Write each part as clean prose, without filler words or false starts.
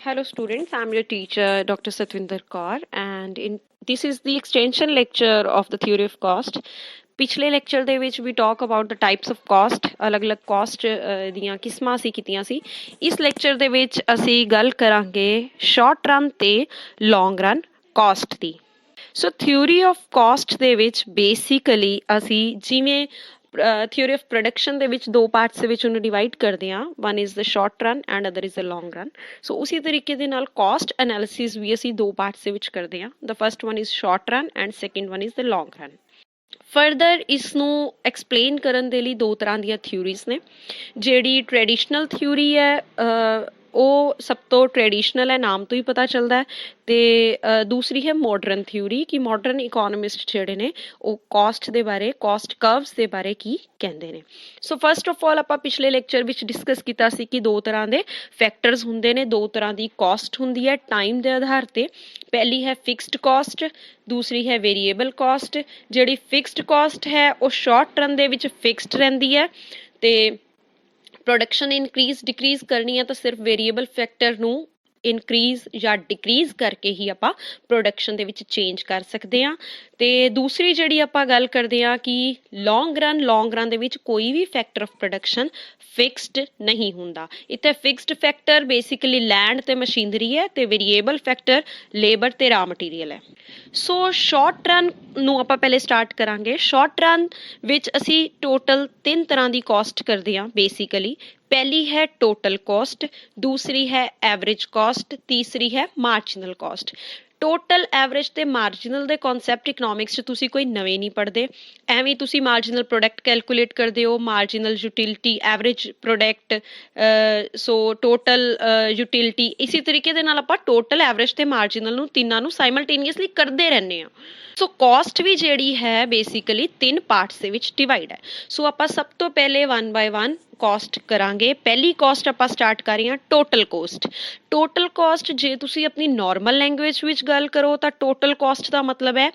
Hello students, I'm your teacher Dr. Satwinder Kaur and this is the extension lecture of the theory of cost. ਪਿਛਲੇ lecture ਦੇ ਵਿੱਚ we talk about the types of cost ਅਲੱਗ-ਅਲੱਗ cost ਦੀਆਂ ਕਿਸਮਾਂ ਅਸੀਂ ਕੀਤੀਆਂ ਸੀ। ਇਸ lecture ਦੇ ਵਿੱਚ ਅਸੀਂ ਗੱਲ ਕਰਾਂਗੇ ਸ਼ਾਰਟ ਰਨ ਤੇ ਲੌਂਗ run caste the. So theory of cost ਦੇ ਵਿੱਚ ਬੇਸਿਕਲੀ ਅਸੀਂ ਜਿਵੇਂ ਥਿਊਰੀ ਆਫ ਪ੍ਰੋਡਕਸ਼ਨ ਦੇ ਵਿੱਚ ਦੋ ਪਾਰਟਸ ਦੇ ਵਿੱਚ ਉਹਨੂੰ ਡਿਵਾਈਡ ਕਰਦੇ ਹਾਂ, one is the short run and other is the long run. So ਉਸੇ ਤਰੀਕੇ ਦੇ ਨਾਲ ਕਾਸਟ ਐਨਾਲਿਸਿਸ ਵੀ ਅਸੀਂ ਦੋ ਪਾਰਟਸ ਦੇ ਵਿੱਚ ਕਰਦੇ ਹਾਂ। The first one is short run and second one is the long run. Further ਇਸ ਨੂੰ ਐਕਸਪਲੇਨ ਕਰਨ ਦੇ ਲਈ ਦੋ ਤਰ੍ਹਾਂ ਦੀਆਂ ਥਿਊਰੀਜ਼ ਨੇ। ਜਿਹੜੀ ਟ੍ਰੈਡੀਸ਼ਨਲ ਥਿਊਰੀ ਹੈ ਉਹ ਸਭ ਤੋਂ ਟ੍ਰੈਡੀਸ਼ਨਲ ਹੈ, ਨਾਮ ਤੋਂ ਹੀ ਪਤਾ ਚੱਲਦਾ ਹੈ। ਤੇ ਦੂਸਰੀ ਹੈ ਮਾਡਰਨ ਥਿਊਰੀ ਕਿ ਮਾਡਰਨ ਇਕੋਨੋਮਿਸਟ ਜਿਹੜੇ ਨੇ ਉਹ ਕਾਸਟ ਦੇ ਬਾਰੇ, ਕਾਸਟ ਕਰਵਸ ਦੇ ਬਾਰੇ ਕੀ ਕਹਿੰਦੇ ਨੇ। ਸੋ ਫਸਟ ਆਫ ਆਲ ਆਪਾਂ ਪਿਛਲੇ ਲੈਕਚਰ ਵਿੱਚ ਡਿਸਕਸ ਕੀਤਾ ਸੀ ਕਿ ਦੋ ਤਰ੍ਹਾਂ ਦੇ ਫੈਕਟਰਸ ਹੁੰਦੇ ਨੇ, ਦੋ ਤਰ੍ਹਾਂ ਦੀ ਕਾਸਟ ਹੁੰਦੀ ਹੈ ਟਾਈਮ ਦੇ ਆਧਾਰ ਤੇ। ਪਹਿਲੀ ਹੈ ਫਿਕਸਡ ਕਾਸਟ, ਦੂਸਰੀ ਹੈ ਵੇਰੀਏਬਲ ਕਾਸਟ। ਜਿਹੜੀ ਫਿਕਸਡ ਕਾਸਟ ਹੈ ਉਹ ਸ਼ਾਰਟ ਰਨ ਦੇ ਵਿੱਚ ਫਿਕਸਡ ਰਹਿੰਦੀ ਹੈ ਤੇ ਪ੍ਰੋਡਕਸ਼ਨ ਇਨਕਰੀਜ਼ ਡਿਕਰੀਜ਼ ਕਰਨੀ ਹੈ ਤਾਂ ਸਿਰਫ ਵੇਰੀਏਬਲ ਫੈਕਟਰ ਨੂੰ ਇਨਕਰੀਜ਼ ਜਾਂ ਡਿਕਰੀਜ਼ ਕਰਕੇ ਹੀ ਆਪਾਂ ਪ੍ਰੋਡਕਸ਼ਨ ਦੇ ਵਿੱਚ ਚੇਂਜ ਕਰ ਸਕਦੇ ਹਾਂ। ਤੇ ਦੂਸਰੀ ਜਿਹੜੀ ਆਪਾਂ ਗੱਲ ਕਰਦੇ ਹਾਂ ਕਿ ਲੌਂਗ ਰਨ ਦੇ ਵਿੱਚ ਕੋਈ ਵੀ ਫੈਕਟਰ ਆਫ ਪ੍ਰੋਡਕਸ਼ਨ ਫਿਕਸਡ ਨਹੀਂ ਹੁੰਦਾ। ਇੱਥੇ ਫਿਕਸਡ ਫੈਕਟਰ ਬੇਸਿਕਲੀ ਲੈਂਡ ਤੇ ਮਸ਼ੀਨਰੀ ਹੈ ਤੇ ਵੇਰੀਏਬਲ ਫੈਕਟਰ ਲੇਬਰ ਤੇ ਰਾ ਮਟੀਰੀਅਲ ਹੈ। ਸੋ ਸ਼ਾਰਟ ਰਨ ਨੂੰ ਆਪਾਂ ਪਹਿਲੇ ਸਟਾਰਟ ਕਰਾਂਗੇ। ਸ਼ਾਰਟ ਰਨ ਵਿੱਚ ਅਸੀਂ ਟੋਟਲ 3 ਤਰ੍ਹਾਂ ਦੀ ਕਾਸਟ ਕਰਦੇ ਹਾਂ ਬੇਸਿਕਲੀ। ਪਹਿਲੀ ਹੈ ਟੋਟਲ ਕਾਸਟ, ਦੂਸਰੀ ਹੈ ਐਵਰੇਜ ਕਾਸਟ, ਤੀਸਰੀ ਹੈ ਮਾਰਜਨਲ ਕਾਸਟ। ਟੋਟਲ ਐਵਰੇਜ ਤੇ ਮਾਰਜਨਲ ਦੇ ਕਨਸੈਪਟ ਇਕਨੋਮਿਕਸ 'ਚ ਤੁਸੀਂ ਕੋਈ ਨਵੇਂ ਨਹੀਂ ਪੜ੍ਹਦੇ। ਐਵੇਂ ਤੁਸੀਂ ਮਾਰਜਨਲ ਪ੍ਰੋਡਕਟ ਕੈਲਕੂਲੇਟ ਕਰਦੇ ਹੋ, ਮਾਰਜਨਲ ਯੂਟਿਲਿਟੀ, ਐਵਰੇਜ ਪ੍ਰੋਡਕਟ, ਸੋ ਟੋਟਲ ਯੂਟਿਲਿਟੀ। ਇਸੇ ਤਰੀਕੇ ਦੇ ਨਾਲ ਆਪਾਂ ਟੋਟਲ ਐਵਰੇਜ ਤੇ ਮਾਰਜਨਲ ਨੂੰ ਤਿੰਨਾਂ ਨੂੰ ਸਾਈਮਲਟੇਨੀਅਸਲੀ ਕਰਦੇ ਰਹਿੰਦੇ ਹਾਂ। ਸੋ ਕਾਸਟ ਵੀ ਜਿਹੜੀ ਹੈ ਬੇਸਿਕਲੀ 3 ਪਾਰਟਸ ਦੇ ਵਿੱਚ ਡਿਵਾਈਡ ਹੈ। ਸੋ ਆਪਾਂ ਸਭ ਤੋਂ ਪਹਿਲੇ 1 ਬਾਏ 1 ਕਾਸਟ ਕਰਾਂਗੇ। ਪਹਿਲੀ ਕਾਸਟ ਆਪਾਂ ਸਟਾਰਟ ਕਰ ਰਹੇ ਹਾਂ ਟੋਟਲ ਕਾਸਟ। ਟੋਟਲ ਕਾਸਟ ਜੇ ਤੁਸੀਂ ਆਪਣੀ ਨਾਰਮਲ ਲੈਂਗੁਏਜ ਵਿੱਚ ਗੱਲ ਕਰੋ ਤਾਂ ਟੋਟਲ ਕਾਸਟ ਦਾ ਮਤਲਬ ਹੈ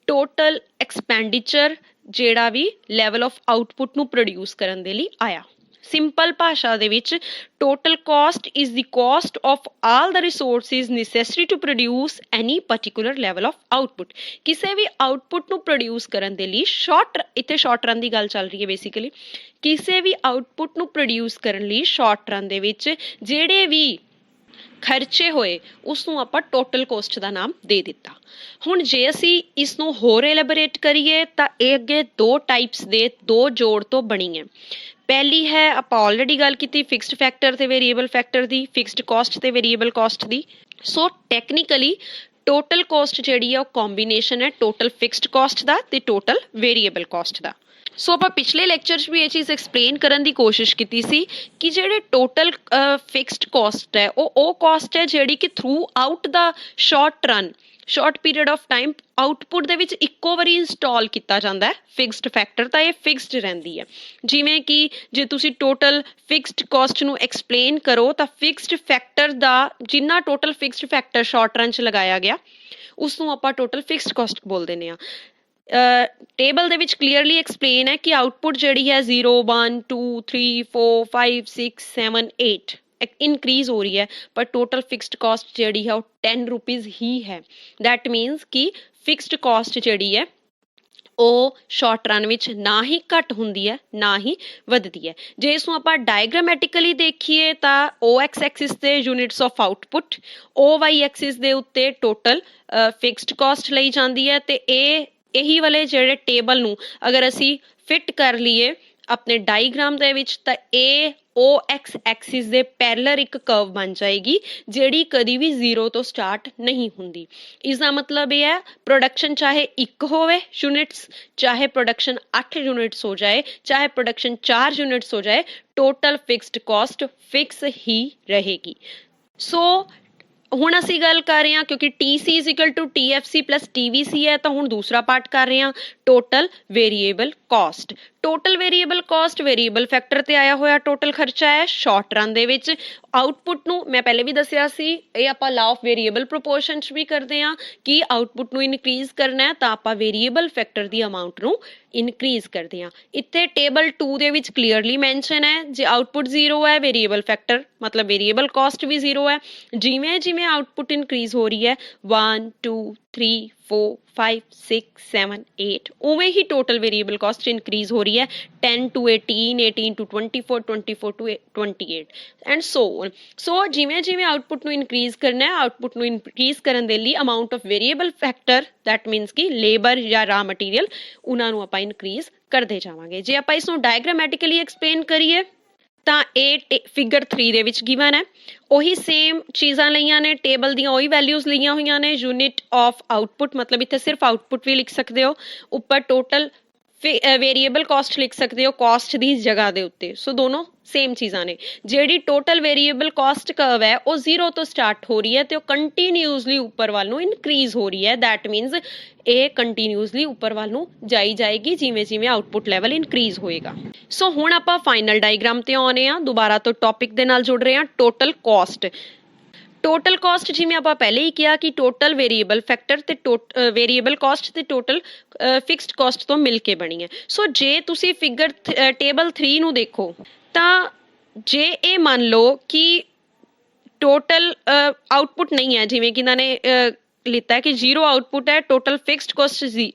ਟੋਟਲ ਐਕਸਪੈਂਡੀਚਰ ਜਿਹੜਾ ਵੀ ਲੈਵਲ ਆਫ ਆਊਟਪੁੱਟ ਨੂੰ ਪ੍ਰੋਡਿਊਸ ਕਰਨ ਦੇ ਲਈ ਆਇਆ। ਸਿੰਪਲ ਭਾਸ਼ਾ ਦੇ ਵਿੱਚ total cost is the cost of all the resources necessary to produce any particular level of output. ਕਿਸੇ ਵੀ ਆਊਟਪੁੱਟ ਨੂੰ ਪ੍ਰੋਡਿਊਸ ਕਰਨ ਦੇ ਲਈ ਇੱਥੇ ਸ਼ਾਰਟ ਰਨ ਦੀ ਗੱਲ ਚੱਲ ਰਹੀ ਹੈ ਬੇਸਿਕਲੀ। ਕਿਸੇ ਵੀ ਆਊਟਪੁੱਟ ਨੂੰ ਪ੍ਰੋਡਿਊਸ ਕਰਨ ਲਈ ਸ਼ਾਰਟ ਰਨ ਦੇ ਵਿੱਚ ਜਿਹੜੇ ਵੀ ਖਰਚੇ ਹੋਏ ਉਸ ਨੂੰ ਆਪਾਂ ਟੋਟਲ ਕਾਸਟ ਦਾ ਨਾਮ ਦੇ ਦਿੱਤਾ। ਹੁਣ ਜੇ ਅਸੀਂ ਇਸ ਨੂੰ ਹੋਰ ਐਲੈਬੋਰੇਟ ਕਰੀਏ ਤਾਂ ਇਹ ਅੱਗੇ ਦੋ ਟਾਈਪਸ ਦੇ ਦੋ ਜੋੜ ਤੋਂ ਬਣੀ ਹੈ। ਪਹਿਲੀ ਹੈ ਆਪਾਂ ਆਲਰੇਡੀ ਗੱਲ ਕੀਤੀ ਫਿਕਸਡ ਫੈਕਟਰ ਤੇ ਵੇਰੀਏਬਲ ਫੈਕਟਰ ਦੀ, ਫਿਕਸਡ ਕਾਸਟ ਤੇ ਵੇਰੀਏਬਲ ਕਾਸਟ ਦੀ। ਸੋ ਟੈਕਨੀਕਲੀ ਟੋਟਲ ਕਾਸਟ ਜਿਹੜੀ ਹੈ ਉਹ ਕੰਬੀਨੇਸ਼ਨ ਹੈ ਟੋਟਲ ਫਿਕਸਡ ਕਾਸਟ ਦਾ ਤੇ ਟੋਟਲ ਵੇਰੀਏਬਲ ਕਾਸਟ ਦਾ। ਸੋ ਆਪਾਂ ਪਿਛਲੇ ਲੈਕਚਰ 'ਚ ਵੀ ਇਹ ਚੀਜ਼ ਐਕਸਪਲੇਨ ਕਰਨ ਦੀ ਕੋਸ਼ਿਸ਼ ਕੀਤੀ ਸੀ ਕਿ ਜਿਹੜੇ ਟੋਟਲ ਫਿਕਸਡ ਕਾਸਟ ਹੈ ਉਹ ਕਾਸਟ ਹੈ ਜਿਹੜੀ ਕਿ through out the short period of time output ਦੇ ਵਿੱਚ ਇੱਕੋ ਵਾਰੀ ਇੰਸਟਾਲ ਕੀਤਾ ਜਾਂਦਾ ਹੈ। ਫਿਕਸਡ ਫੈਕਟਰ ਤਾਂ ਇਹ ਫਿਕਸਡ ਰਹਿੰਦੀ ਹੈ। ਜਿਵੇਂ ਕਿ ਜੇ ਤੁਸੀਂ ਟੋਟਲ ਫਿਕਸਡ ਕਾਸਟ ਨੂੰ ਐਕਸਪਲੇਨ ਕਰੋ ਤਾਂ ਫਿਕਸਡ ਫੈਕਟਰ ਦਾ ਜਿੰਨਾ total fixed factor short run 'ਚ ਲਗਾਇਆ ਗਿਆ ਉਸ ਨੂੰ ਆਪਾਂ ਟੋਟਲ ਫਿਕਸਡ ਕਾਸਟ ਬੋਲ ਦਿੰਦੇ ਹਾਂ। ਟੇਬਲ ਦੇ ਵਿੱਚ ਕਲੀਅਰਲੀ ਐਕਸਪਲੇਨ ਹੈ ਕਿ ਆਊਟਪੁੱਟ ਜਿਹੜੀ ਹੈ 0 1 2 3 4 5 6 7 8 ਇਨਕਰੀਜ਼ ਹੋ ਰਹੀ ਹੈ ਪਰ ਟੋਟਲ ਫਿਕਸਡ ਕਾਸਟ ਜਿਹੜੀ ਹੈ ਉਹ 10 ਰੁਪੀਜ਼ ਹੀ ਹੈ। ਦੈਟ ਮੀਨਸ ਕਿ ਫਿਕਸਡ ਕਾਸਟ ਜਿਹੜੀ ਹੈ ਉਹ ਸ਼ਾਰਟ ਰਨ ਵਿੱਚ ਨਾ ਹੀ ਘੱਟ ਹੁੰਦੀ ਹੈ ਨਾ ਹੀ ਵੱਧਦੀ ਹੈ। ਜੇ ਇਸ ਨੂੰ ਆਪਾਂ ਡਾਇਗਰਾਮੈਟਿਕਲੀ ਦੇਖੀਏ ਤਾਂ OX ਐਕਸਿਸ ਤੇ units of output, OY Axis ਦੇ ਉੱਤੇ ਟੋਟਲ ਫਿਕਸਡ ਕਾਸਟ ਲਈ ਜਾਂਦੀ ਹੈ। ਤੇ ਇਹੀ ਵਾਲੇ ਜਿਹੜੇ ਟੇਬਲ ਨੂੰ ਅਗਰ ਅਸੀਂ ਫਿੱਟ ਕਰ ਲਈਏ ਆਪਣੇ ਡਾਇਗ੍ਰਾਮ ਦੇ ਵਿੱਚ ਤਾਂ ਇਹ OX ਐਕਸਿਸ ਦੇ ਪੈਰਲਰ ਇੱਕ ਕਰਵ ਬਣ ਜਾਏਗੀ ਜਿਹੜੀ ਕਦੀ ਵੀ 0 ਤੋਂ ਸਟਾਰਟ ਨਹੀਂ ਹੁੰਦੀ। ਇਸ ਦਾ ਮਤਲਬ ਇਹ ਹੈ ਪ੍ਰੋਡਕਸ਼ਨ ਚਾਹੇ 1 ਹੋਵੇ ਯੂਨਿਟਸ, ਚਾਹੇ ਪ੍ਰੋਡਕਸ਼ਨ 8 ਯੂਨਿਟਸ ਹੋ ਜਾਏ, ਚਾਹੇ ਪ੍ਰੋਡਕਸ਼ਨ 4 ਯੂਨਿਟਸ ਹੋ ਜਾਏ, ਟੋਟਲ ਫਿਕਸਡ ਕਾਸਟ ਫਿਕਸ ਹੀ ਰਹੇਗੀ। ਸੋ ਹੁਣ ਅਸੀਂ ਗੱਲ ਕਰ ਰਹੇ ਹਾਂ ਕਿਉਂਕਿ TC = TFC + TVC ਹੈ ਤਾਂ ਹੁਣ ਦੂਸਰਾ ਪਾਰਟ ਕਰ ਰਹੇ ਹਾਂ total variable cost. Total variable cost variable factor ਤੇ ਆਇਆ ਹੋਇਆ ਟੋਟਲ ਖਰਚਾ ਹੈ ਸ਼ਾਰਟ ਰਨ ਦੇ ਵਿੱਚ। ਆਊਟਪੁੱਟ ਨੂੰ ਮੈਂ ਪਹਿਲੇ ਵੀ ਦੱਸਿਆ ਸੀ, ਇਹ ਆਪਾਂ ਲਾ ਆਫ ਵੇਰੀਏਬਲ ਪ੍ਰੋਪੋਰਸ਼ਨ 'ਚ ਵੀ ਕਰਦੇ ਹਾਂ ਕਿ ਆਊਟਪੁੱਟ ਨੂੰ ਇਨਕਰੀਜ਼ ਕਰਨਾ ਹੈ ਤਾਂ ਆਪਾਂ ਵੇਰੀਏਬਲ ਫੈਕਟਰ ਦੀ ਅਮਾਊਂਟ ਨੂੰ ਇਨਕਰੀਜ਼ ਕਰਦੇ ਹਾਂ। ਇੱਥੇ ਟੇਬਲ 2 ਦੇ ਵਿੱਚ ਕਲੀਅਰਲੀ ਮੈਂਸ਼ਨ ਹੈ ਜੇ ਆਊਟਪੁੱਟ 0 ਹੈ ਵੇਰੀਏਬਲ ਫੈਕਟਰ ਮਤਲਬ ਵੇਰੀਏਬਲ ਕਾਸਟ ਵੀ 0 ਹੈ। ਜਿਵੇਂ ਜਿਵੇਂ ਆਊਟਪੁੱਟ ਇਨਕਰੀਜ਼ ਹੋ ਰਹੀ ਹੈ 1 2 3 4 5 6 7 8 ਉਵੇਂ ਹੀ ਟੋਟਲ ਵੇਰੀਏਬਲ ਕਾਸਟ ਇਨਕਰੀਜ਼ ਹੋ ਰਹੀ ਹੈ 10 to 18 18 to 24 24 to 28 and so ਜਿਵੇਂ ਜਿਵੇਂ ਆਊਟਪੁੱਟ ਨੂੰ ਇਨਕਰੀਜ਼ ਕਰਨਾ ਹੈ ਆਊਟਪੁੱਟ ਨੂੰ ਇਨਕਰੀਜ਼ ਕਰਨ ਦੇ ਲਈ amount of variable factor that means ਕਿ ਲੇਬਰ ਜਾਂ ਰਾ ਮਟੀਰੀਅਲ ਉਹਨਾਂ ਨੂੰ ਆਪਾਂ ਇਨਕਰੀਜ਼ ਕਰਦੇ ਜਾਵਾਂਗੇ। ਜੇ ਆਪਾਂ ਇਸ ਨੂੰ ਡਾਇਗਰਾਮੈਟਿਕਲੀ ਐਕਸਪਲੇਨ ਕਰੀਏ ਤਾਂ ਇਹ ਫਿਗਰ 3 ਦੇ ਵਿੱਚ ਗਿਵਨ ਹੈ ਉਹੀ ਸੇਮ ਚੀਜ਼ਾਂ ਲਈਆਂ ਨੇ ਟੇਬਲ ਦੀਆਂ ਉਹੀ ਵੈਲਿਊਜ਼ ਲਈਆਂ ਹੋਈਆਂ ਨੇ ਯੂਨਿਟ ਆਫ ਆਊਟਪੁੱਟ ਮਤਲਬ ਇੱਥੇ ਸਿਰਫ ਆਊਟਪੁੱਟ ਵੀ ਲਿਖ ਸਕਦੇ ਹੋ ਉੱਪਰ ਟੋਟਲ ਵੇਰੀਏਬਲ ਕਾਸਟ ਲਿਖ ਸਕਦੇ ਹੋ ਕਾਸਟ ਦੀ ਜਗ੍ਹਾ ਦੇ ਉੱਤੇ। ਸੋ ਦੋਨੋਂ ਸੇਮ ਚੀਜ਼ਾਂ ਨੇ। ਜਿਹੜੀ ਟੋਟਲ ਵੇਰੀਏਬਲ ਕਾਸਟ ਕਰਵ ਹੈ ਉਹ 0 ਤੋਂ ਸਟਾਰਟ ਹੋ ਰਹੀ ਹੈ ਤੇ ਉਹ ਕੰਟੀਨਿਊਸਲੀ ਉੱਪਰ ਵੱਲ ਨੂੰ ਇਨਕਰੀਜ਼ ਹੋ ਰਹੀ ਹੈ ਦੈਟ ਮੀਨਸ ਇਹ ਕੰਟੀਨਿਊਸਲੀ ਉੱਪਰ ਵੱਲ ਨੂੰ ਜਾਈ ਜਾਏਗੀ ਜਿਵੇਂ ਜਿਵੇਂ ਆਊਟਪੁੱਟ ਲੈਵਲ ਇਨਕਰੀਜ਼ ਹੋਏਗਾ। ਸੋ ਹੁਣ ਆਪਾਂ ਫਾਈਨਲ ਡਾਇਗਰਾਮ ਤੇ ਆਉਣੇ ਆ ਦੁਬਾਰਾ ਤੋਂ ਟੌਪਿਕ ਦੇ ਨਾਲ ਜੁੜ ਰਹੇ ਹਾਂ ਟੋਟਲ ਕਾਸਟ। ਟੋਟਲ ਕਾਸਟ ਜਿਵੇਂ ਆਪਾਂ ਪਹਿਲੇ ਹੀ ਕਿਹਾ ਕਿ ਟੋਟਲ ਵੇਰੀਏਬਲ ਫੈਕਟਰ ਤੇ ਵੇਰੀਏਬਲ ਕਾਸਟ ਤੇ ਟੋਟਲ ਫਿਕਸਡ ਕਾਸਟ ਤੋਂ ਮਿਲ ਕੇ ਬਣੀ ਹੈ। ਸੋ ਜੇ ਤੁਸੀਂ ਫਿਗਰ ਟੇਬਲ 3 ਨੂੰ ਦੇਖੋ ਤਾਂ ਜੇ ਇਹ ਮੰਨ ਲਓ ਕਿ ਟੋਟਲ ਆਊਟਪੁੱਟ ਨਹੀਂ ਹੈ ਜਿਵੇਂ ਕਿ ਇਹਨਾਂ ਨੇ ਲਿੱਤਾ ਹੈ ਕਿ 0 ਆਊਟਪੁੱਟ ਹੈ ਟੋਟਲ ਫਿਕਸਡ ਕਾਸਟ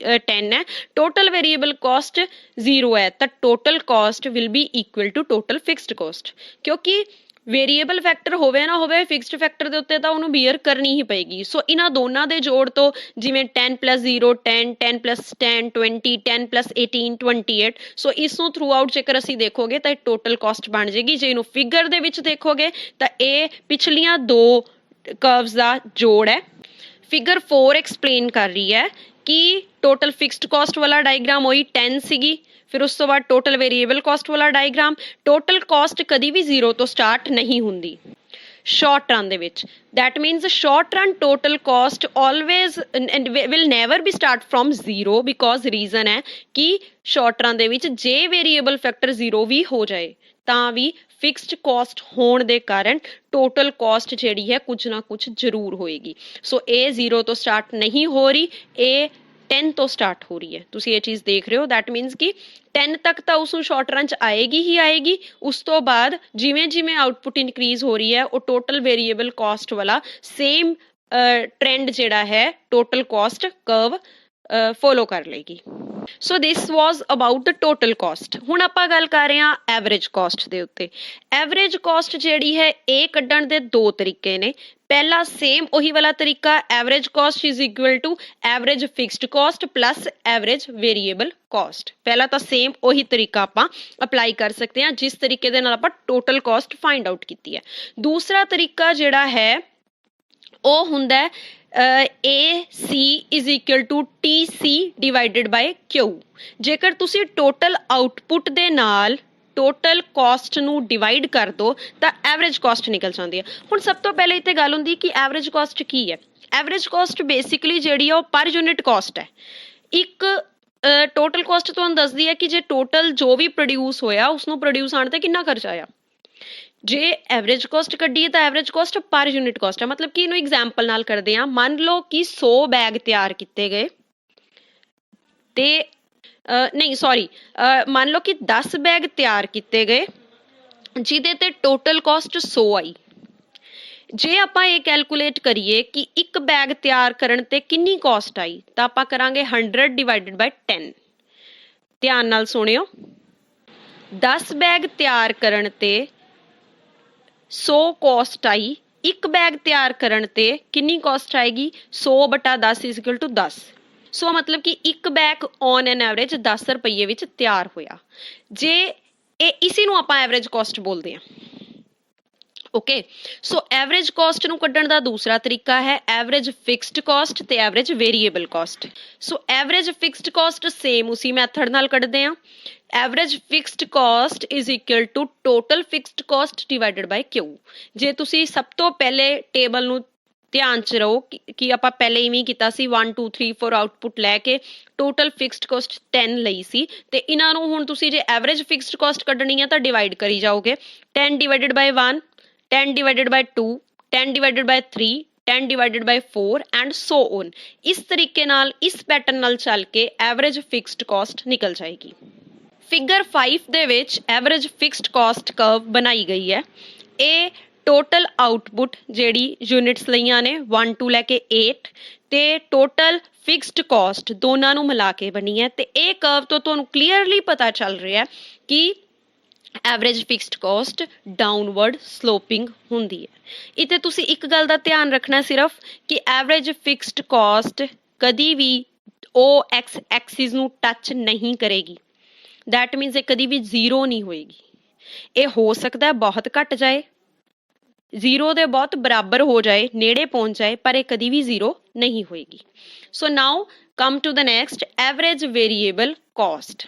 10 ਹੈ ਟੋਟਲ ਵੇਰੀਏਬਲ ਕਾਸਟ 0 ਹੈ ਤਾਂ total cost will be equal to total fixed cost ਕਿਉਂਕਿ ਵੇਰੀਏਬਲ ਫੈਕਟਰ ਹੋਵੇ ਨਾ ਹੋਵੇ ਫਿਕਸਡ ਫੈਕਟਰ ਦੇ ਉੱਤੇ ਤਾਂ ਉਹਨੂੰ ਬੀਅਰ ਕਰਨੀ ਹੀ ਪਏਗੀ। ਸੋ ਇਹਨਾਂ ਦੋਨਾਂ ਦੇ ਜੋੜ ਤੋਂ ਜਿਵੇਂ 10 + 0 10 10 + 10 20 10 + 18 28 ਸੋ ਇਸ ਨੂੰ ਥਰੂ ਆਊਟ ਜੇਕਰ ਅਸੀਂ ਦੇਖੋਗੇ ਤਾਂ ਟੋਟਲ ਕਾਸਟ ਬਣ ਜਾਏਗੀ। ਜੇ ਇਹਨੂੰ ਫਿਗਰ ਦੇ ਵਿੱਚ ਦੇਖੋਗੇ ਤਾਂ ਇਹ ਪਿਛਲੀਆਂ ਦੋ ਕਰਵਸ ਦਾ ਜੋੜ ਹੈ। ਫਿਗਰ 4 ਐਕਸਪਲੇਨ ਕਰ ਰਹੀ ਹੈ ਕਿ ਟੋਟਲ ਫਿਕਸਡ ਕਾਸਟ ਵਾਲਾ ਡਾਇਗਰਾਮ ਉਹੀ 10 ਸੀਗੀ ਫਿਰ ਉਸ ਤੋਂ ਬਾਅਦ ਟੋਟਲ ਵੇਰੀਏਬਲ ਕਾਸਟ ਵਾਲਾ ਡਾਇਗਰਾਮ। ਟੋਟਲ ਕਾਸਟ ਕਦੀ ਵੀ 0 ਤੋਂ ਸਟਾਰਟ ਨਹੀਂ ਹੁੰਦੀ ਸ਼ਾਰਟ ਰਨ ਦੇ ਵਿੱਚ that means short run total cost always will never be start from 0 because reason ਹੈ ਕਿ ਸ਼ਾਰਟ ਰਨ ਦੇ ਵਿੱਚ ਜੇ ਵੇਰੀਏਬਲ ਫੈਕਟਰ 0 ਵੀ ਹੋ ਜਾਏ ਤਾਂ ਵੀ ਫਿਕਸਡ ਕਾਸਟ ਹੋਣ ਦੇ ਕਾਰਨ ਟੋਟਲ ਕਾਸਟ ਜਿਹੜੀ ਹੈ ਕੁਝ ਨਾ ਕੁਝ ਜ਼ਰੂਰ ਹੋਏਗੀ। ਸੋ ਇਹ 0 ਤੋਂ ਸਟਾਰਟ ਨਹੀਂ ਹੋ ਰਹੀ ਇਹ 10 ਤੋਂ ਸਟਾਰਟ ਹੋ ਰਹੀ ਹੈ। ਤੁਸੀਂ ਇਹ ਚੀਜ਼ ਦੇਖ ਰਹੇ ਹੋ ਦੈਟ ਮੀਨਸ ਕਿ 10 ਤੱਕ ਤਾਂ ਉਸ ਨੂੰ ਸ਼ਾਰਟ ਰਨ 'ਚ ਆਏਗੀ ਹੀ ਆਏਗੀ ਉਸ ਤੋਂ ਬਾਅਦ ਜਿਵੇਂ ਜਿਵੇਂ ਆਊਟਪੁੱਟ ਇਨਕਰੀਜ਼ ਹੋ ਰਹੀ ਹੈ ਉਹ ਟੋਟਲ ਵੇਰੀਏਬਲ ਕਾਸਟ ਵਾਲਾ ਸੇਮ ਟ੍ਰੈਂਡ ਜਿਹੜਾ ਹੈ ਟੋਟਲ ਕਾਸਟ ਕਰਵ ਫੋਲੋ ਕਰ ਲਏਗੀ। ਸੋ ਦਿਸ ਵਾਜ਼ ਅਬਾਊਟ ਦ ਟੋਟਲ ਕਾਸਟ। ਹੁਣ ਆਪਾਂ ਗੱਲ ਕਰ ਰਹੇ ਹਾਂ ਐਵਰੇਜ ਕਾਸਟ ਦੇ ਉੱਤੇ। ਐਵਰੇਜ ਕਾਸਟ ਜਿਹੜੀ ਹੈ ਇਹ ਕੱਢਣ ਦੇ ਦੋ ਤਰੀਕੇ ਨੇ। ਪਹਿਲਾ ਸੇਮ ਉਹੀ ਵਾਲਾ ਤਰੀਕਾ average cost is equal to average fixed cost plus average variable cost. ਪਹਿਲਾ ਤਾਂ ਸੇਮ ਉਹੀ ਤਰੀਕਾ ਆਪਾਂ ਅਪਲਾਈ ਕਰ ਸਕਦੇ ਹਾਂ ਜਿਸ ਤਰੀਕੇ ਦੇ ਨਾਲ ਆਪਾਂ ਟੋਟਲ ਕਾਸਟ ਫਾਈਂਡ ਆਊਟ ਕੀਤੀ ਹੈ। ਦੂਸਰਾ ਤਰੀਕਾ ਜਿਹੜਾ ਹੈ ਉਹ ਹੁੰਦਾ AC is equal to TC divided by Q। ਜੇਕਰ ਤੁਸੀਂ ਟੋਟਲ ਆਊਟਪੁੱਟ ਦੇ ਨਾਲ ਟੋਟਲ ਕਾਸਟ ਨੂੰ ਡਿਵਾਈਡ ਕਰ ਦੋ ਤਾਂ ਐਵਰੇਜ ਕਾਸਟ ਨਿਕਲ ਜਾਂਦੀ ਹੈ। ਹੁਣ ਸਭ ਤੋਂ ਪਹਿਲੇ ਇੱਥੇ ਗੱਲ ਹੁੰਦੀ ਕਿ ਐਵਰੇਜ ਕਾਸਟ ਕੀ ਹੈ। ਐਵਰੇਜ ਕਾਸਟ ਬੇਸਿਕਲੀ ਜਿਹੜੀ ਆ ਉਹ ਪਰ ਯੂਨਿਟ ਕਾਸਟ ਹੈ। ਇੱਕ ਟੋਟਲ ਕਾਸਟ ਤੁਹਾਨੂੰ ਦੱਸਦੀ ਹੈ ਕਿ ਜੇ ਟੋਟਲ ਜੋ ਵੀ ਪ੍ਰੋਡਿਊਸ ਹੋਇਆ ਉਸਨੂੰ ਪ੍ਰੋਡਿਊਸ ਆਉਣ ਤੇ ਕਿੰਨਾ ਖਰਚਾ ਆਇਆ। ਜੇ ਐਵਰੇਜ ਕਾਸਟ ਕੱਢੀਏ ਤਾਂ ਐਵਰੇਜ ਕਾਸਟ ਪਰ ਯੂਨਿਟ ਕਾਸਟ ਹੈ। ਮਤਲਬ ਕਿ ਇਹਨੂੰ ਐਗਜ਼ਾਮਪਲ ਨਾਲ ਕਰਦੇ ਹਾਂ। ਮੰਨ ਲਓ ਕਿ 100 ਬੈਗ ਤਿਆਰ ਕੀਤੇ ਗਏ ਤੇ ਨਹੀਂ ਸੌਰੀ ਮੰਨ ਲਓ ਕਿ 10 ਬੈਗ ਤਿਆਰ ਕੀਤੇ ਗਏ ਜਿਹਦੇ ਤੇ ਟੋਟਲ ਕਾਸਟ 100 ਆਈ। ਜੇ ਆਪਾਂ ਇਹ ਕੈਲਕੂਲੇਟ ਕਰੀਏ ਕਿ ਇੱਕ ਬੈਗ ਤਿਆਰ ਕਰਨ ਤੇ ਕਿੰਨੀ ਕਾਸਟ ਆਈ ਤਾਂ ਆਪਾਂ ਕਰਾਂਗੇ 100 ਡਿਵਾਈਡਡ ਬਾਈ 10। ਧਿਆਨ ਨਾਲ ਸੁਣਿਓ 10 ਬੈਗ ਤਿਆਰ ਕਰਨ ਤੇ 100 ਕਾਸਟ ਆਈ। ਇੱਕ ਬੈਗ ਤਿਆਰ ਕਰਨ ਤੇ ਕਿੰਨੀ ਕਾਸਟ ਆਏਗੀ 100 ਬਟਾ 10 ਇਜ਼ ਇਕੁਅਲ ਟੂ 10। ਸੋ ਮਤਲਬ ਕਿ ਇੱਕ ਬੈਗ ਔਨ ਐਨ ਐਵਰੇਜ 10 ਰੁਪਏ ਵਿੱਚ ਤਿਆਰ ਹੋਇਆ। ਜੇ ਇਸੇ ਨੂੰ ਆਪਾਂ ਐਵਰੇਜ ਕਾਸਟ ਬੋਲਦੇ ਹਾਂ। ਓਕੇ ਸੋ ਐਵਰੇਜ ਕਾਸਟ ਨੂੰ ਕੱਢਣ ਦਾ ਦੂਸਰਾ ਤਰੀਕਾ ਹੈ ਐਵਰੇਜ ਫਿਕਸਡ ਕਾਸਟ ਤੇ average variable cost. So average fixed cost same ਉਸੀ ਮੈਥਡ ਨਾਲ ਕੱਢਦੇ ਹਾਂ। Average fixed cost is equal to total fixed cost divided by Q। ਜੇ ਤੁਸੀਂ ਸਭ ਤੋਂ ਪਹਿਲੇ ਟੇਬਲ ਨੂੰ ਧਿਆਨ 'ਚ ਰਹੋ ਕਿ ਆਪਾਂ ਪਹਿਲੇ ਇਵੇਂ ਹੀ ਕੀਤਾ ਸੀ 1 2 3 4 ਆਊਟਪੁੱਟ ਲੈ ਕੇ ਟੋਟਲ ਫਿਕਸਡ ਕੋਸਟ 10 ਲਈ ਸੀ ਤੇ ਇਹਨਾਂ ਨੂੰ ਹੁਣ ਤੁਸੀਂ ਜੇ ਐਵਰੇਜ ਫਿਕਸਡ ਕੋਸਟ ਕੱਢਣੀ ਹੈ ਤਾਂ ਡਿਵਾਈਡ ਕਰੀ ਜਾਓਗੇ 10 divided by 1 10 divided by 2 10 divided by 3 10 divided by 4 and so on. ਇਸ ਤਰੀਕੇ ਨਾਲ ਇਸ ਪੈਟਰਨ ਨਾਲ ਚੱਲ ਕੇ ਐਵਰੇਜ ਫਿਕਸਡ ਕੋਸਟ ਨਿਕਲ ਜਾਏਗੀ। ਫਿਗਰ 5 ਦੇ ਵਿੱਚ ਐਵਰੇਜ ਫਿਕਸਡ ਕੋਸਟ ਕਰਵ ਬਣਾਈ ਗਈ ਹੈ। ਇਹ ਟੋਟਲ ਆਊਟਪੁੱਟ ਜਿਹੜੀ ਯੂਨਿਟਸ ਲਈਆਂ ਨੇ 1 ਤੋਂ ਲੈ ਕੇ 8 ਤੇ ਟੋਟਲ ਫਿਕਸਡ ਕੋਸਟ ਦੋਨਾਂ ਨੂੰ ਮਿਲਾ ਕੇ ਬਣੀ ਹੈ ਤੇ ਇਹ ਕਰਵ ਤੋਂ ਤੁਹਾਨੂੰ ਕਲੀਅਰਲੀ ਪਤਾ ਚੱਲ ਰਿਹਾ ਕਿ average fixed cost downward sloping ਹੁੰਦੀ ਹੈ। ਇੱਥੇ ਤੁਸੀਂ ਇੱਕ ਗੱਲ ਦਾ ਧਿਆਨ ਰੱਖਣਾ ਸਿਰਫ ਕਿ ਐਵਰੇਜ ਫਿਕਸਡ ਕੋਸਟ ਕਦੀ ਵੀ ਉਹ ਐਕਸ ਐਕਸਿਸ ਨੂੰ ਟੱਚ ਨਹੀਂ ਕਰੇਗੀ। ਦੈਟ ਮੀਨਸ ਇਹ ਕਦੀ ਵੀ ਜ਼ੀਰੋ ਨਹੀਂ ਹੋਏਗੀ। ਇਹ ਹੋ ਸਕਦਾ ਬਹੁਤ ਘਟ ਜਾਏ, ਜ਼ੀਰੋ ਦੇ ਬਹੁਤ ਬਰਾਬਰ ਹੋ ਜਾਏ, ਨੇੜੇ ਪਹੁੰਚ ਜਾਏ, ਪਰ ਇਹ ਕਦੀ ਵੀ ਜ਼ੀਰੋ ਨਹੀਂ ਹੋਏਗੀ। So now come to the next average variable cost.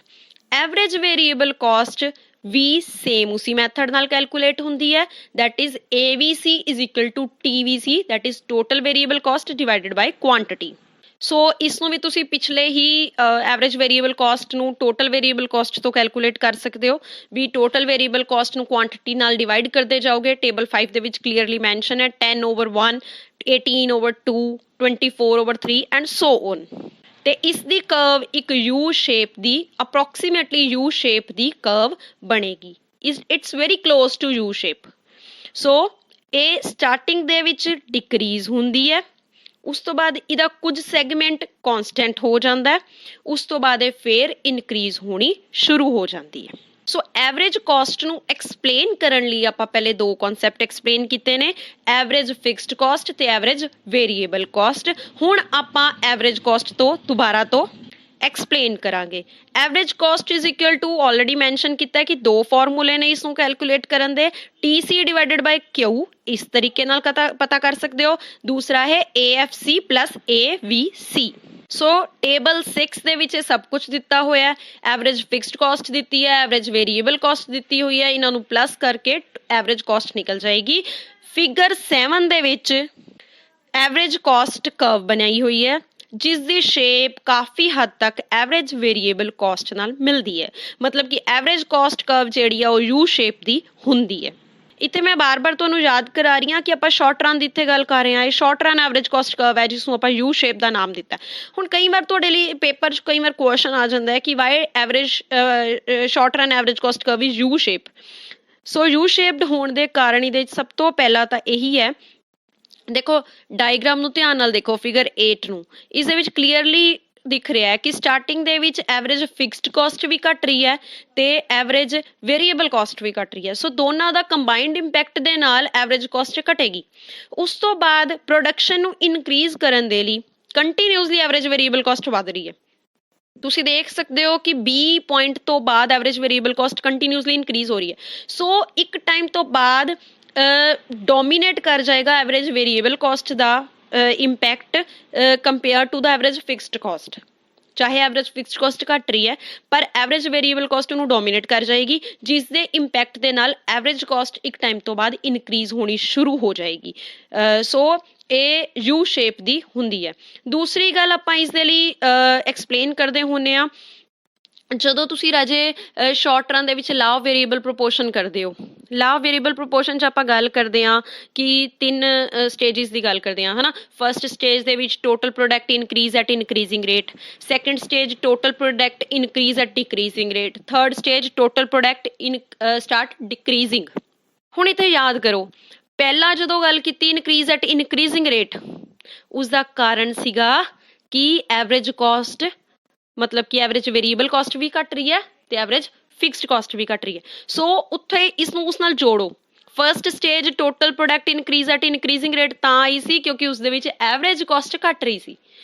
Average variable cost ਵੀ ਸੇਮ ਉਸੀ ਮੈਥਡ ਨਾਲ ਕੈਲਕੂਲੇਟ ਹੁੰਦੀ ਹੈ। That is AVC is equal to TVC, that is total variable cost divided by quantity. So ਇਸ ਨੂੰ ਵੀ ਤੁਸੀਂ ਪਿਛਲੇ ਹੀ ਐਵਰੇਜ ਵੇਰੀਏਬਲ ਕੋਸਟ ਨੂੰ ਟੋਟਲ ਵੇਰੀਏਬਲ ਕੋਸਟ ਤੋਂ ਕੈਲਕੂਲੇਟ ਕਰ ਸਕਦੇ ਹੋ ਵੀ ਟੋਟਲ ਵੇਰੀਏਬਲ ਕੋਸਟ ਨੂੰ ਕੁਆਂਟਿਟੀ ਨਾਲ ਡਿਵਾਈਡ ਕਰਦੇ ਜਾਓਗੇ। ਟੇਬਲ 5 ਦੇ ਵਿੱਚ ਕਲੀਅਰਲੀ ਮੈਂਸ਼ਨ ਹੈ 10/1 18/2 24/3 ਐਂਡ ਸੋ ਔਨ। ਤੇ ਇਸ ਦੀ ਕਰਵ ਇੱਕ ਯੂ ਸ਼ੇਪ ਦੀ ਅਪਰੋਕਸੀਮੇਟਲੀ ਯੂ ਸ਼ੇਪ ਦੀ ਕਰਵ ਬਣੇਗੀ। It's very close to U shape. So ਇਹ ਸਟਾਰਟਿੰਗ ਦੇ ਵਿੱਚ ਡਿਕਰੀਜ਼ ਹੁੰਦੀ ਹੈ, ਉਸ ਤੋਂ ਬਾਅਦ ਇਹਦਾ ਕੁਝ ਸੈਗਮੈਂਟ ਕੌਨਸਟੈਂਟ ਹੋ ਜਾਂਦਾ ਹੈ, ਉਸ ਤੋਂ ਬਾਅਦ ਇਹ ਫੇਰ ਇਨਕਰੀਜ਼ ਹੋਣੀ ਸ਼ੁਰੂ ਹੋ ਜਾਂਦੀ ਹੈ। ਸੋ ਐਵਰੇਜ ਕੋਸਟ ਨੂੰ ਐਕਸਪਲੇਨ ਕਰਨ ਲਈ ਆਪਾਂ ਪਹਿਲੇ ਦੋ ਕਨਸੈਪਟ ਐਕਸਪਲੇਨ ਕੀਤੇ ਨੇ, ਐਵਰੇਜ ਫਿਕਸਡ ਕੋਸਟ ਤੇ ਐਵਰੇਜ ਵੇਰੀਏਬਲ ਕੋਸਟ। ਹੁਣ ਆਪਾਂ ਐਵਰੇਜ ਕੋਸਟ ਤੋਂ ਦੁਬਾਰਾ ਤੋਂ ਐਕਸਪਲੇਨ ਕਰਾਂਗੇ। Average cost is equal to already mention ਕੀਤਾ ਕਿ ਦੋ ਫਾਰਮੂਲੇ ਨੇ ਇਸ ਨੂੰ ਕੈਲਕੂਲੇਟ ਕਰਨ ਦੇ, TC ਡਿਵਾਈਡਡ ਬਾਈ Q ਇਸ ਤਰੀਕੇ ਨਾਲ ਪਤਾ ਕਰ ਸਕਦੇ ਹੋ। ਦੂਸਰਾ ਹੈ AFC ਪਲੱਸ AVC। ਸੋ ਟੇਬਲ 6 ਦੇ ਵਿੱਚ ਇਹ ਸਭ ਕੁਝ ਦਿੱਤਾ ਹੋਇਆ ਹੈ। ਐਵਰੇਜ ਫਿਕਸਡ ਕੋਸਟ ਦਿੱਤੀ ਹੈ, ਐਵਰੇਜ ਵੇਰੀਏਬਲ ਕੋਸਟ ਦਿੱਤੀ ਹੋਈ ਹੈ, ਇਹਨਾਂ ਨੂੰ ਪਲੱਸ ਕਰਕੇ ਐਵਰੇਜ ਕੋਸਟ ਨਿਕਲ ਜਾਏਗੀ। ਫਿਗਰ 7 ਦੇ ਵਿੱਚ ਐਵਰੇਜ ਕੋਸਟ ਕਰਵ ਬਣਾਈ ਹੋਈ ਹੈ ਜਿਸ ਦੀ ਸ਼ੇਪ ਕਾਫੀ ਹੱਦ ਤੱਕ ਐਵਰੇਜ ਵੇਰੀਏਬਲ ਕੋਸਟ ਨਾਲ ਮਿਲਦੀ ਹੈ। ਮਤਲਬ ਕਿ ਐਵਰੇਜ ਕੋਸਟ ਕਰਵ ਜਿਹੜੀ ਆ ਉਹ ਯੂ ਸ਼ੇਪ ਦੀ ਹੁੰਦੀ ਹੈ। ਇੱਥੇ ਮੈਂ ਬਾਰ-ਬਾਰ ਤੁਹਾਨੂੰ ਯਾਦ ਕਰਾ ਰਹੀ ਹਾਂ ਕਿ ਆਪਾਂ ਸ਼ਾਰਟ ਰਨ ਦੀ ਇੱਥੇ ਗੱਲ ਕਰ ਰਹੇ ਹਾਂ। ਇਹ short run average cost curve ਹੈ ਜਿਸ ਨੂੰ ਆਪਾਂ ਯੂ ਸ਼ੇਪ ਦਾ ਨਾਮ ਦਿੱਤਾ। ਹੁਣ ਕਈ ਵਾਰ ਤੁਹਾਡੇ ਲਈ ਪੇਪਰ 'ਚ ਕਈ ਵਾਰ ਕੁਐਸਚਨ ਆ ਜਾਂਦਾ ਹੈ ਕਿ why average short run average cost curve is U shape. So U shaped ਹੋਣ ਦੇ ਕਾਰਨ ਇਹਦੇ ਸਭ ਤੋਂ ਪਹਿਲਾਂ ਤਾਂ ਇਹੀ ਹੈ, ਦੇਖੋ ਡਾਇਗ੍ਰਾਮ ਨੂੰ ਧਿਆਨ ਨਾਲ ਦੇਖੋ ਫਿਗਰ 8 ਨੂੰ, ਇਸ ਦੇ ਵਿੱਚ ਕਲੀਅਰਲੀ ਦਿਖ ਰਿਹਾ ਹੈ ਕਿ ਸਟਾਰਟਿੰਗ ਦੇ ਵਿੱਚ ਐਵਰੇਜ ਫਿਕਸਡ ਕੋਸਟ ਵੀ ਘਟ ਰਹੀ ਹੈ ਤੇ ਐਵਰੇਜ ਵੇਰੀਏਬਲ ਕੋਸਟ ਵੀ ਘਟ ਰਹੀ ਹੈ। ਸੋ ਦੋਨਾਂ ਦਾ ਕੰਬਾਈਨਡ ਇੰਪੈਕਟ ਦੇ ਨਾਲ ਐਵਰੇਜ ਕੋਸਟ ਘਟੇਗੀ। ਉਸ ਤੋਂ ਬਾਅਦ ਪ੍ਰੋਡਕਸ਼ਨ ਨੂੰ ਇਨਕਰੀਜ਼ ਕਰਨ ਦੇ ਲਈ ਕੰਟੀਨਿਊਸਲੀ ਐਵਰੇਜ ਵੇਰੀਏਬਲ ਕੋਸਟ ਵਧ ਰਹੀ ਹੈ। ਤੁਸੀਂ ਦੇਖ ਸਕਦੇ ਹੋ ਕਿ B ਪੁਆਇੰਟ ਤੋਂ ਬਾਅਦ average variable cost continuously increase ਹੋ ਰਹੀ ਹੈ। ਸੋ ਇੱਕ ਟਾਈਮ ਤੋਂ ਬਾਅਦ ਡੋਮੀਨੇਟ ਕਰ ਜਾਏਗਾ ਐਵਰੇਜ ਵੇਰੀਏਬਲ ਕੋਸਟ ਦਾ ਇੰਪੈਕਟ ਕੰਪੇਅਰ ਟੂ ਦਾ ਐਵਰੇਜ ਫਿਕਸਡ ਕੋਸਟ। ਚਾਹੇ ਐਵਰੇਜ ਫਿਕਸਡ ਕੋਸਟ ਘਟ ਰਹੀ ਹੈ ਪਰ ਐਵਰੇਜ ਵੇਰੀਏਬਲ ਕੋਸਟ ਨੂੰ ਡੋਮੀਨੇਟ ਕਰ ਜਾਏਗੀ, ਜਿਸ ਦੇ ਇੰਪੈਕਟ ਦੇ ਨਾਲ ਐਵਰੇਜ ਕੋਸਟ ਇੱਕ ਟਾਈਮ ਤੋਂ ਬਾਅਦ ਇਨਕਰੀਜ਼ ਹੋਣੀ ਸ਼ੁਰੂ ਹੋ ਜਾਏਗੀ। ਸੋ ਇਹ ਯੂ ਸ਼ੇਪ ਦੀ ਹੁੰਦੀ ਹੈ। ਦੂਸਰੀ ਗੱਲ ਆਪਾਂ ਇਸ ਦੇ ਲਈ ਐਕਸਪਲੇਨ ਕਰਦੇ ਹੁੰਦੇ ਹਾਂ, ਜਦੋਂ ਤੁਸੀਂ ਰਾਜੇ ਸ਼ਾਰਟ ਰਨ ਦੇ ਵਿੱਚ ਲਾ ਆਫ ਵੇਰੀਏਬਲ ਪ੍ਰੋਪੋਰਸ਼ਨ ਕਰਦੇ ਹੋ। ਲਾ ਆਫ ਵੇਰੀਏਬਲ ਪ੍ਰੋਪੋਰਸ਼ਨ 'ਚ ਆਪਾਂ ਗੱਲ ਕਰਦੇ ਹਾਂ ਕਿ 3 ਸਟੇਜਿਸ ਦੀ ਗੱਲ ਕਰਦੇ ਹਾਂ, ਹੈ ਨਾ। ਫਸਟ ਸਟੇਜ ਦੇ ਵਿੱਚ total product increase at increasing rate, second stage total product increase at decreasing rate, third stage total product start decreasing. ਹੁਣ ਇੱਥੇ ਯਾਦ ਕਰੋ, ਪਹਿਲਾਂ ਜਦੋਂ ਗੱਲ ਕੀਤੀ ਇਨਕਰੀਜ਼ ਐਟ ਇਨਕਰੀਜ਼ਿੰਗ ਰੇਟ, ਉਸਦਾ ਕਾਰਨ ਸੀਗਾ ਕਿ ਐਵਰੇਜ ਕੋਸਟ ਮਤਲਬ ਕਿ ਐਵਰੇਜ ਵੇਰੀਏਬਲ ਕੋਸਟ ਵੀ ਘਟ ਰਹੀ ਹੈ ਤੇ ਐਵਰੇਜ ਫਿਕਸਡ ਕੋਸਟ ਵੀ ਘਟ ਰਹੀ ਹੈ। ਸੋ ਉੱਥੇ ਇਸ ਨੂੰ ਉਸ ਨਾਲ ਜੋੜੋ। First stage total product increase at increasing rate ਤਾਂ ਆਈ ਸੀ ਕਿਉਂਕਿ ਉਸ ਦੇ ਵਿੱਚ ਐਵਰੇਜ ਕੋਸਟ ਘਟ ਰਹੀ ਸੀ।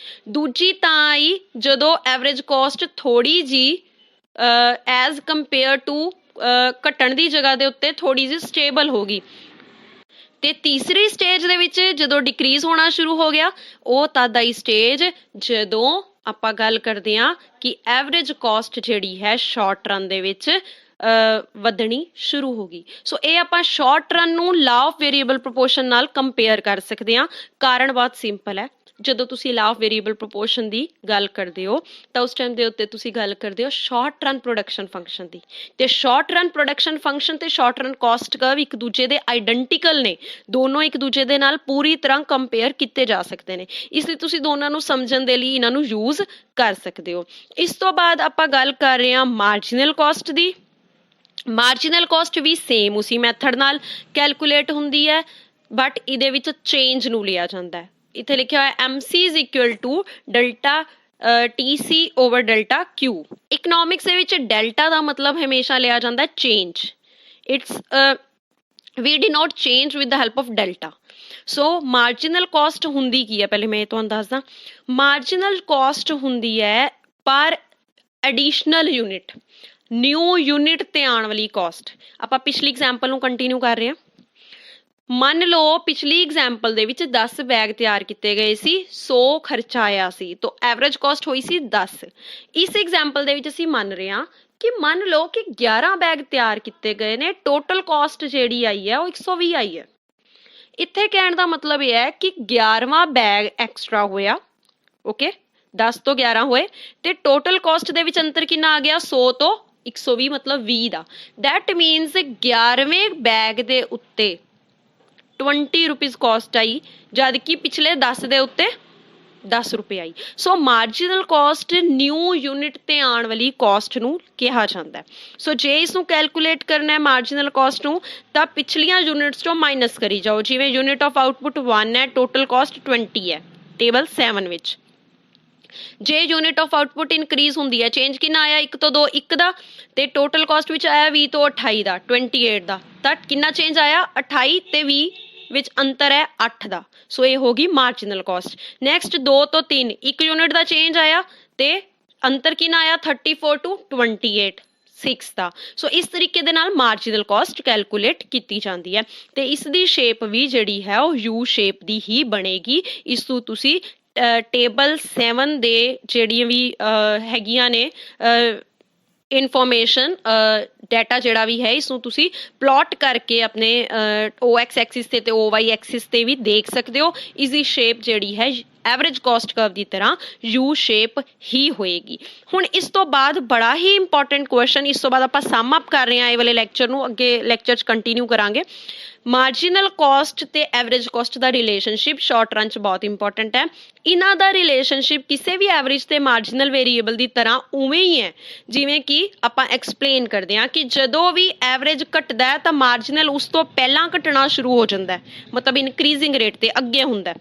ਦੂਜੀ ਤਾਂ ਆਈ ਜਦੋਂ ਐਵਰੇਜ ਕੋਸਟ ਥੋੜੀ ਜੀ ਐਜ਼ ਕੰਪੇਅਰ ਟੂ ਘਟਣ ਦੀ ਜਗ੍ਹਾ ਦੇ ਉੱਤੇ ਥੋੜੀ ਜਿਹੀ ਸਟੇਬਲ ਹੋ ਗਈ। ਤੇ ਤੀਸਰੀ ਸਟੇਜ ਦੇ ਵਿੱਚ ਜਦੋਂ ਡਿਕਰੀਜ਼ ਹੋਣਾ ਸ਼ੁਰੂ ਹੋ ਗਿਆ, ਉਹ ਤਦ ਆਈ ਸਟੇਜ ਜਦੋਂ ਆਪਾਂ ਗੱਲ ਕਰਦੇ ਹਾਂ ਕਿ ਐਵਰੇਜ ਕੋਸਟ ਜਿਹੜੀ ਹੈ ਸ਼ਾਰਟ ਰਨ ਦੇ ਵਿੱਚ ਵਧਣੀ ਸ਼ੁਰੂ ਹੋ ਗਈ। ਸੋ ਇਹ ਆਪਾਂ ਸ਼ਾਰਟ ਰਨ ਨੂੰ ਲਾ ਆਫ ਵੇਰੀਏਬਲ ਪ੍ਰੋਪੋਰਸ਼ਨ ਨਾਲ ਕੰਪੇਅਰ ਕਰ ਸਕਦੇ ਹਾਂ। ਕਾਰਨ ਬਹੁਤ ਸਿੰਪਲ ਹੈ, ਜਦੋਂ ਤੁਸੀਂ ਲਾ ਆਫ ਵੇਰੀਏਬਲ ਪ੍ਰੋਪੋਰਸ਼ਨ ਦੀ ਗੱਲ ਕਰਦੇ ਹੋ ਤਾਂ ਉਸ ਟਾਈਮ ਦੇ ਉੱਤੇ ਤੁਸੀਂ ਗੱਲ ਕਰਦੇ ਹੋ ਸ਼ਾਰਟ ਰਨ ਪ੍ਰੋਡਕਸ਼ਨ ਫੰਕਸ਼ਨ ਦੀ, ਤੇ ਸ਼ਾਰਟ ਰਨ ਪ੍ਰੋਡਕਸ਼ਨ ਫੰਕਸ਼ਨ ਤੇ ਸ਼ਾਰਟ ਰਨ ਕਾਸਟ ਕਰਵ ਇੱਕ ਦੂਜੇ ਦੇ ਆਈਡੈਂਟੀਕਲ ਨੇ, ਦੋਨੋਂ ਇੱਕ ਦੂਜੇ ਦੇ ਨਾਲ ਪੂਰੀ ਤਰ੍ਹਾਂ ਕੰਪੇਅਰ ਕੀਤੇ ਜਾ ਸਕਦੇ ਨੇ, ਇਸ ਲਈ ਤੁਸੀਂ ਦੋਨਾਂ ਨੂੰ ਸਮਝਣ ਦੇ ਲਈ ਇਹਨਾਂ ਨੂੰ ਯੂਜ਼ ਕਰ ਸਕਦੇ ਹੋ। ਇਸ ਤੋਂ ਬਾਅਦ ਆਪਾਂ ਗੱਲ ਕਰ ਰਹੇ ਹਾਂ ਮਾਰਜੀਨਲ ਕਾਸਟ ਦੀ। ਮਾਰਜੀਨਲ ਕਾਸਟ ਵੀ ਸੇਮ ਉਸੀ ਮੈਥਡ ਨਾਲ ਕੈਲਕੂਲੇਟ ਹੁੰਦੀ ਹੈ, ਬਟ ਇਹਦੇ ਵਿੱਚ ਚੇਂਜ ਨੂੰ ਲਿਆ ਜਾਂਦਾ ਹੈ। ਇੱਥੇ ਲਿਖਿਆ ਹੋਇਆ MC is equal to delta TC over delta Q। Economics ਦੇ ਵਿੱਚ ਡੈਲਟਾ ਦਾ ਮਤਲਬ ਹਮੇਸ਼ਾ ਲਿਆ ਜਾਂਦਾ change. It's we denote change with the help of delta। So marginal cost ਹੁੰਦੀ ਕੀ ਹੈ, ਪਹਿਲੇ ਮੈਂ ਤੁਹਾਨੂੰ ਦੱਸਦਾ। ਮਾਰਜੀਨਲ ਕਾਸਟ ਹੁੰਦੀ ਹੈ ਪਰ ਐਡੀਸ਼ਨਲ ਯੂਨਿਟ, ਨਿਊ ਯੂਨਿਟ ਤੇ ਆਉਣ ਵਾਲੀ ਕਾਸਟ। ਆਪਾਂ ਪਿਛਲੀ ਐਗਜ਼ਾਮਪਲ ਨੂੰ ਕੰਟੀਨਿਊ ਕਰ ਰਹੇ ਹਾਂ। ਮੰਨ ਲਓ ਪਿਛਲੀ ਐਗਜ਼ਾਮਪਲ ਦੇ ਵਿੱਚ 10 ਬੈਗ ਤਿਆਰ ਕੀਤੇ ਗਏ ਸੀ, 100 ਖਰਚਾ ਆਇਆ ਸੀ, ਤਾਂ ਐਵਰੇਜ ਕਾਸਟ ਹੋਈ ਸੀ 10। ਇਸ ਐਗਜ਼ਾਮਪਲ ਦੇ ਵਿੱਚ ਅਸੀਂ ਮੰਨ ਰਹੇ ਹਾਂ ਕਿ ਮੰਨ ਲਓ ਕਿ 11 ਬੈਗ ਤਿਆਰ ਕੀਤੇ ਗਏ ਨੇ, ਟੋਟਲ ਕਾਸਟ ਜਿਹੜੀ ਆਈ ਹੈ ਉਹ 120 ਆਈ ਹੈ। ਇੱਥੇ ਕਹਿਣ ਦਾ ਮਤਲਬ ਇਹ ਹੈ ਕਿ 11ਵਾਂ ਬੈਗ ਐਕਸਟਰਾ ਹੋਇਆ, ਓਕੇ, 10 ਤੋਂ 11 ਹੋਏ, ਤੇ ਟੋਟਲ ਕਾਸਟ ਦੇ ਵਿੱਚ ਅੰਤਰ ਕਿੰਨਾ ਆ ਗਿਆ, 100 ਤੋਂ 120, ਮਤਲਬ 20 ਦਾ। ਦੈਟ ਮੀਨਸ 11ਵੇਂ ਬੈਗ ਦੇ ਉੱਤੇ 20 ਰੁਪੀਜ਼ ਕਾਸਟ ਆਈ, ਜਦ ਕਿ ਪਿਛਲੇ 10 ਦੇ ਉੱਤੇ 10 ਰੁਪਏ ਆਈ। ਸੋ ਮਾਰਜੀਨਲ ਕਾਸਟ ਨਿਊ ਯੂਨਿਟ ਤੇ ਆਉਣ ਵਾਲੀ ਕਾਸਟ ਨੂੰ ਕਿਹਾ ਜਾਂਦਾ ਹੈ। ਸੋ ਜੇ ਇਸ ਨੂੰ ਕੈਲਕੂਲੇਟ ਕਰਨਾ ਹੈ ਮਾਰਜੀਨਲ ਕਾਸਟ ਨੂੰ, ਤਾਂ ਪਿਛਲੀਆਂ ਯੂਨਿਟਸ ਚੋਂ ਮਾਈਨਸ ਕਰੀ ਜਾਓ। ਜਿਵੇਂ ਯੂਨਿਟ ਆਫ ਆਊਟਪੁੱਟ 1 ਹੈ, ਟੋਟਲ ਕਾਸਟ 20 ਹੈ ਟੇਬਲ 7 ਵਿੱਚ। ਜੇ ਯੂਨਿਟ ਆਫ ਆਊਟਪੁੱਟ ਇਨਕਰੀਜ਼ ਹੁੰਦੀ ਹੈ, ਚੇਂਜ ਕਿੰਨਾ ਆਇਆ, 1 ਤੋਂ 2 1 ਦਾ, ਤੇ ਟੋਟਲ ਕਾਸਟ ਵਿੱਚ ਆਇਆ 20 ਤੋਂ 28 ਦਾ, 28 ਦਾ, ਤਾਂ ਕਿੰਨਾ ਚੇਂਜ ਆਇਆ, 28 ਤੇ 20 ਵਿੱਚ ਅੰਤਰ ਹੈ 8 ਦਾ। ਸੋ ਇਹ ਹੋ ਗਈ ਮਾਰਜੀਨਲ ਕਾਸਟ। ਨੈਕਸਟ 2 ਤੋਂ 3, 1 ਯੂਨਿਟ ਦਾ ਚੇਂਜ ਆਇਆ ਤੇ ਅੰਤਰ ਕਿੰਨਾ ਆਇਆ, 34 ਟੂ 28, 6 ਦਾ। ਸੋ ਇਸ ਤਰੀਕੇ ਦੇ ਨਾਲ ਮਾਰਜੀਨਲ ਕਾਸਟ ਕੈਲਕੂਲੇਟ ਕੀਤੀ ਜਾਂਦੀ ਹੈ, ਤੇ ਇਸ ਦੀ ਸ਼ੇਪ ਵੀ ਜਿਹੜੀ ਹੈ ਉਹ ਯੂ ਸ਼ੇਪ ਦੀ ਹੀ ਬਣੇਗੀ। ਇਸ ਤੋਂ ਤੁਸੀਂ ਟੇਬਲ 7 ਦੇ ਜਿਹੜੀਆਂ ਵੀ ਹੈਗੀਆਂ ਨੇ ਇਨਫੋਰਮੇਸ਼ਨ ਡਾਟਾ ਜਿਹੜਾ ਵੀ ਹੈ, ਇਸ ਨੂੰ ਤੁਸੀਂ ਪਲਾਟ ਕਰਕੇ ਆਪਣੇ OX ਐਕਸਿਸ ਤੇ OY ਐਕਸਿਸ ਤੇ ਵੀ ਦੇਖ ਸਕਦੇ ਹੋ। ਇਸ ਦੀ ਸ਼ੇਪ ਜਿਹੜੀ ਹੈ ਐਵਰੇਜ ਕਾਸਟ ਕਰਵ ਦੀ ਤਰ੍ਹਾਂ ਯੂ ਸ਼ੇਪ ਹੀ ਹੋਏਗੀ। ਹੁਣ ਇਸ ਤੋਂ ਬਾਅਦ ਬੜਾ ਹੀ ਇੰਪੋਰਟੈਂਟ ਕੁਐਸਚਨ, ਇਸ ਤੋਂ ਬਾਅਦ ਆਪਾਂ ਸਮ ਅਪ ਕਰ ਰਹੇ ਹਾਂ ਇਹ ਵਾਲੇ ਲੈਕਚਰ ਨੂੰ, ਅੱਗੇ ਲੈਕਚਰ 'ਚ ਕੰਟੀਨਿਊ ਕਰਾਂਗੇ। ਮਾਰਜੀਨਲ ਕਾਸਟ ਤੇ ਐਵਰੇਜ ਕਾਸਟ ਦਾ ਰਿਲੇਸ਼ਨਸ਼ਿਪ ਸ਼ਾਰਟ ਰਨ 'ਚ ਬਹੁਤ ਇੰਪੋਰਟੈਂਟ ਹੈ। ਇਹਨਾਂ ਦਾ ਰਿਲੇਸ਼ਨਸ਼ਿਪ ਕਿਸੇ ਵੀ ਐਵਰੇਜ ਤੇ ਮਾਰਜੀਨਲ ਵੇਰੀਏਬਲ ਦੀ ਤਰ੍ਹਾਂ ਉਵੇਂ ਹੀ ਹੈ, ਜਿਵੇਂ ਕਿ ਆਪਾਂ ਐਕਸਪਲੇਨ ਕਰਦੇ ਹਾਂ ਕਿ ਜਦੋਂ ਵੀ ਐਵਰੇਜ ਘਟਦਾ ਹੈ ਤਾਂ ਮਾਰਜੀਨਲ ਉਸ ਤੋਂ ਪਹਿਲਾਂ ਘਟਣਾ ਸ਼ੁਰੂ ਹੋ ਜਾਂਦਾ ਹੈ, ਮਤਲਬ ਇਨਕਰੀਜ਼ਿੰਗ ਰੇਟ ਤੇ ਅੱਗੇ ਹੁੰਦਾ।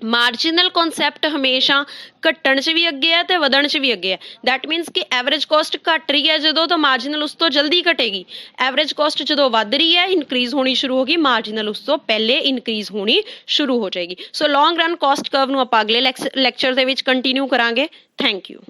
ਮਾਰਜੀਨਲ ਕਨਸੈਪਟ ਹਮੇਸ਼ਾ ਘਟਣ 'ਚ ਵੀ ਅੱਗੇ ਹੈ ਤੇ ਵਧਣ 'ਚ ਵੀ ਅੱਗੇ ਹੈ। ਦੈਟ ਮੀਨਸ ਕਿ ਐਵਰੇਜ ਕਾਸਟ ਘਟ ਰਹੀ ਹੈ ਜਦੋਂ, ਤਾਂ ਮਾਰਜੀਨਲ ਉਸ ਤੋਂ ਜਲਦੀ ਘਟੇਗੀ। ਐਵਰੇਜ ਕਾਸਟ ਜਦੋਂ ਵੱਧ ਰਹੀ ਹੈ, ਇਨਕਰੀਜ਼ ਹੋਣੀ ਸ਼ੁਰੂ ਹੋ ਗਈ, ਮਾਰਜੀਨਲ ਉਸ ਤੋਂ ਪਹਿਲੇ ਇਨਕਰੀਜ਼ ਹੋਣੀ ਸ਼ੁਰੂ ਹੋ ਜਾਏਗੀ। ਸੋ ਲੌਂਗ ਰਨ ਕਾਸਟ ਕਰਵ ਨੂੰ ਆਪਾਂ ਅਗਲੇ ਲੈਕਚਰ ਦੇ ਵਿੱਚ ਕੰਟੀਨਿਊ ਕਰਾਂਗੇ। Thank you.